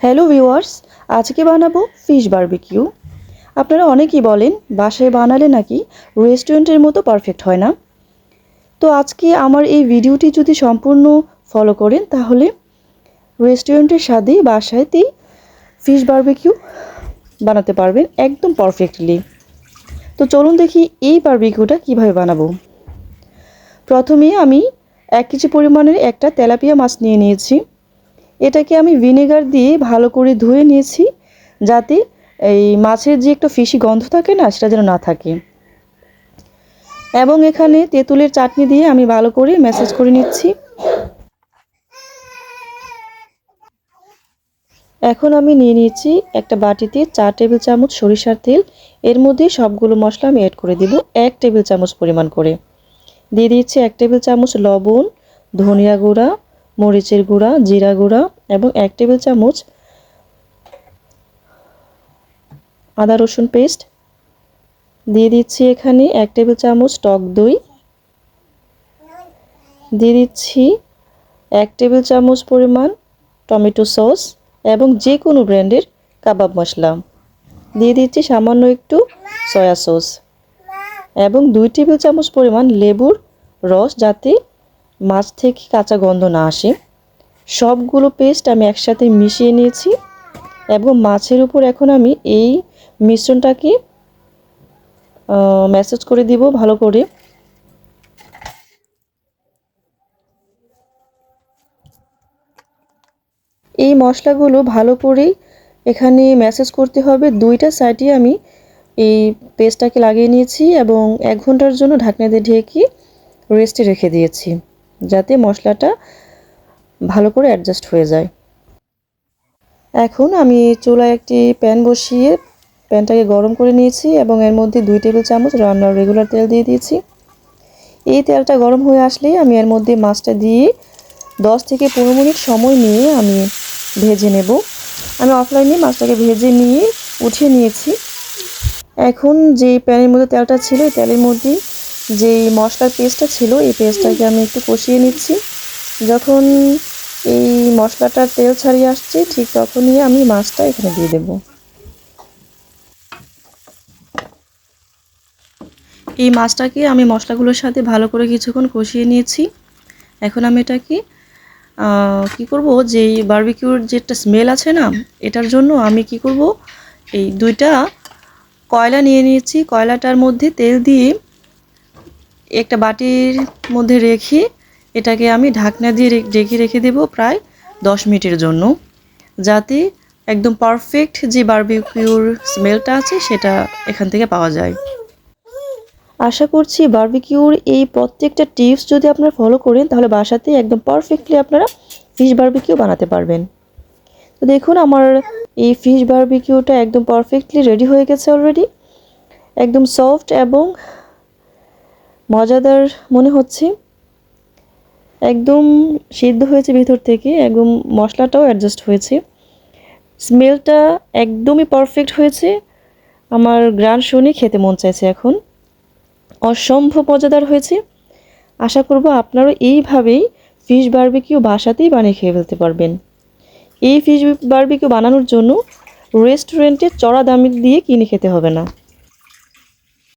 Hello viewers, আজকে বানাবো fish barbecue. আপনারা অনেকেই বলেন বাসায় বানালে নাকি রেস্টুরেন্টের মতো পারফেক্ট হয় না। তো আজকে আমার এই ভিডিওটি যদি সম্পূর্ণ ফলো করেন তাহলে রেস্টুরেন্টের স্বাদেই বাসাতেই ফিশ বারবিকিউ বানাতে পারবেন একদম পারফেক্টলি। তো চলুন দেখি এই বারবিকিউটা কিভাবে বানাবো। প্রথমে আমি 1 কেজি পরিমাণের একটা তেলাপিয়া মাছ নিয়ে নিয়েছি। এটাকে আমি ভিনেগার দিয়ে ভালো করে ধুয়ে নিয়েছি, যাতে এই মাছের যে একটা ফিশি গন্ধ থাকে না, সেটা যেন না থাকে। এবং এখানে তেঁতুলের চাটনি দিয়ে আমি ভালো করে ম্যাসাজ করে নিচ্ছি। এখন আমি নিয়ে নিয়েছি একটা বাটিতে 4 টেবিল চামচ সরিষার তেল। এর মধ্যে সবগুলো মশলা আমি অ্যাড করে দিব 1 টেবিল চামচ পরিমাণ করে। দিয়ে দিচ্ছি 1 টেবিল চামচ লবণ, ধনিয়া গুঁড়া, মরিচের গুঁড়া, জিরা গুঁড়া এবং 1 টেবিল চামচ আদা রসুন পেস্ট। দিয়ে দিচ্ছি এখানে 1 টেবিল চামচ টক দই। দিয়ে দিচ্ছি 1 টেবিল চামচ পরিমাণ টমেটো সস এবং যে কোনো ব্র্যান্ডের কাবাব মশলা। দিয়ে দিচ্ছি সামান্য একটু সয়া সস এবং 2 টেবিল চামচ পরিমাণ লেবুর রস, যাতে মাছ থেকে কাঁচা গন্ধ না আসে। সবগুলো পেস্ট আমি একসাথে মিশিয়ে নিয়েছি এবং মাছের উপর এখন আমি এই মিশ্রণটাকে ম্যাসাজ করে দিব ভালো করে। এই মশলাগুলো ভালো করে এখানে ম্যাসাজ করতে হবে। 2টা সাইডে আমি এই পেস্টটাকে লাগিয়ে নিয়েছি এবং 1 ঘন্টার জন্য ঢাকনা দিয়ে ঢেকে রেস্টে রেখে দিয়েছি, যাতে মশলাটা ভালো করে অ্যাডজাস্ট হয়ে যায়। এখন আমি চুলায় একটি প্যান বসিয়ে প্যানটাকে গরম করে নিয়েছি এবং এর মধ্যে 2 টেবিল চামচ রান্নার রেগুলার তেল দিয়ে দিয়েছি। এই তেলটা গরম হয়ে আসলেই আমি এর মধ্যে মাছটা দিয়ে 10 থেকে 15 মিনিট সময় নিয়ে আমি ভেজে নেব। আমি অফলাইনে মাছটাকে ভেজে নিয়ে উঠিয়ে নিয়েছি। এখন যে প্যানের মধ্যে তেলটা ছিল, এই তেলের মধ্যে যেই মশলার পেস্টটা ছিল, এই পেস্টটাকে আমি একটু কষিয়ে নিচ্ছি। যখন এই মশলাটার তেল ছাড়িয়ে আসছে, ঠিক তখনই আমি মাছটা এখানে দিয়ে দেব। এই মাছটাকে আমি মশলাগুলোর সাথে ভালো করে কিছুক্ষণ কষিয়ে নিয়েছি। এখন আমি এটাকে কি করব, যে বারবিকিউর যে একটা স্মেল আছে না, এটার জন্য আমি কি করব, এই 2টা কয়লা নিয়ে নিয়েছি। কয়লাটার মধ্যে তেল দিয়ে একটা বাটির মধ্যে রেখে এটাকে আমি ঢাকনা দিয়ে ঢেকে রেখে দেব প্রায় 10 মিনিটের জন্য, যাতে একদম পারফেক্ট যে বারবিকিউর স্মেলটা আছে সেটা এখান থেকে পাওয়া যায়। আশা করছি বারবিকিউর এই প্রত্যেকটা টিপস যদি আপনারা ফলো করেন তাহলে বাসাতে একদম পারফেক্টলি আপনারা ফিশ বারবিকিউ বানাতে পারবেন। তো দেখুন, আমার এই ফিশ বারবিকিউটা একদম পারফেক্টলি রেডি হয়ে গেছে অলরেডি। একদম সফট এবং মজাদার মনে হচ্ছে, একদম সিদ্ধ হয়েছে ভিতর থেকে, একদম মশলাটাও অ্যাডজাস্ট হয়েছে, স্মেলটা একদমই পারফেক্ট হয়েছে। আমার ঘ্রাণ শুনে খেতে মন চাইছে এখন। অসম্ভব মজাদার হয়েছে। আশা করব আপনারাও এইভাবেই ফিশ বারবিকিউ বাসাতেই বানিয়ে খেয়ে ফেলতে পারবেন। এই ফিশ বারবিকিউ বানানোর জন্য রেস্টুরেন্টে চড়া দাম দিয়ে কিনে খেতে হবে না।